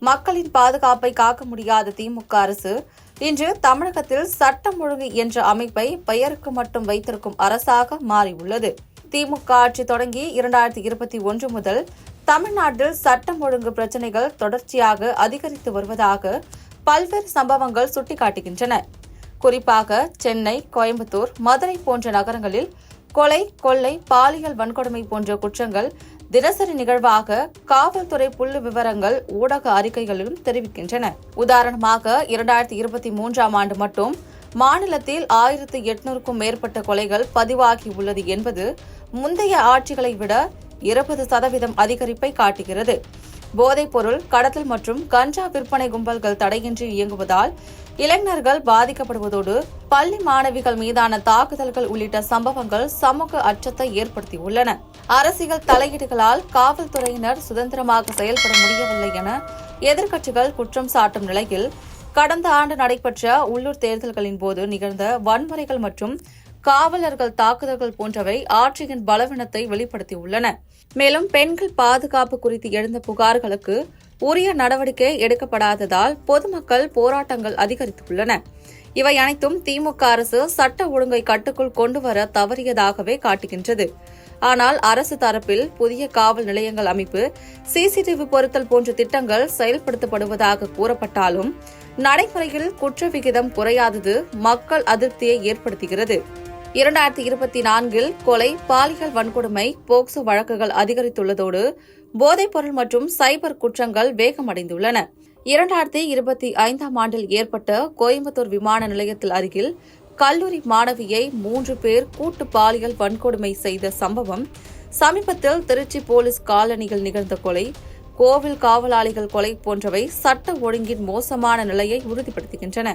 மக்களின் பாதுகாப்பை காக்க முடியாத திமுக அரசு இன்று தமிழகத்தில் சட்டம் ஒழுங்கு என்ற அமைப்பை பெயருக்கு மட்டும் வைத்திருக்கும் அரசாக மாறியுள்ளது. திமுக ஆட்சி தொடங்கி 2021 முதல் தமிழ்நாட்டில் சட்டம் ஒழுங்கு பிரச்சினைகள் தொடர்ச்சியாக அதிகரித்து வருவதாக பல்வேறு சம்பவங்கள் சுட்டிக்காட்டுகின்றன. குறிப்பாக சென்னை, கோயம்புத்தூர், மதுரை போன்ற நகரங்களில் கொலை, கொள்ளை, பாலியல் வன்கொடுமை போன்ற குற்றங்கள் தினசரி நிகழ்வாக காவல்துறை புள்ளி விவரங்கள் ஊடக அறிக்கைகளிலும் தெரிவிக்கின்றன. உதாரணமாக 2023 ஆண்டு மட்டும் மாநிலத்தில் 1800க்கும் மேற்பட்ட கொலைகள் பதிவாகியுள்ளது என்பது முந்தைய ஆட்சிகளை விட 20% அதிகரிப்பை காட்டுகிறது. போதைப்பொருள் கடத்தல் மற்றும் கஞ்சா விற்பனை கும்பல்கள் தடையின்றி இயங்குவதால் இளைஞர்கள் பாதிக்கப்படுவதோடு பள்ளி மாணவிகள் மீதான தாக்குதல்கள் உள்ளிட்ட சம்பவங்கள் சமூக அச்சத்தை ஏற்படுத்தியுள்ளன. அரசியல் தலையீடுகளால் காவல்துறையினர் சுதந்திரமாக செயல்பட முடியவில்லை என எதிர்க்கட்சிகள் குற்றம் சாட்டும் நிலையில் கடந்த ஆண்டு நடைபெற்ற உள்ளூர் தேர்தல்களின் போது நிகழ்ந்த வன்முறைகள் மற்றும் காவலர்கள் தாக்குதல்கள் போன்றவை ஆட்சியின் பலவீனத்தை வெளிப்படுத்தியுள்ளன. மேலும் பெண்கள் பாதுகாப்பு குறித்து எழுந்த புகார்களுக்கு உரிய நடவடிக்கை எடுக்கப்படாததால் பொதுமக்கள் போராட்டங்கள் அதிகரித்துள்ளன. இவை அனைத்தும் திமுக அரசு சட்ட ஒழுங்கை கட்டுக்குள் கொண்டுவர தவறியதாகவே காட்டுகின்றது. ஆனால் அரசு தரப்பில் புதிய காவல் நிலையங்கள் அமைப்பு, சிசிடிவி பொருத்தல் போன்ற திட்டங்கள் செயல்படுத்தப்படுவதாக கூறப்பட்டாலும் நடைமுறையில் குற்ற விகிதம் குறையாதது மக்கள் அதிருப்தியை ஏற்படுத்துகிறது. 2024 கொலை, பாலியல் வன்கொடுமை, போக்சோ வழக்குகள் அதிகரித்துள்ளதோடு போதைப்பொருள் மற்றும் சைபர் குற்றங்கள் வேகமடைந்துள்ளன. 2025 ஆண்டில் ஏற்பட்ட கோயம்புத்தூர் விமான நிலையத்தில் அருகில் கல்லூரி மாணவியை 3 பேர் கூட்டு பாலியல் வன்கொடுமை செய்த சம்பவம், சமீபத்தில் திருச்சி போலீஸ் காலனியில் நிகழ்ந்த கொலை, கோவில் காவலாளிகள் கொலை போன்றவை சட்ட ஒழுங்கின் மோசமான நிலையை உறுதிப்படுத்துகின்றன.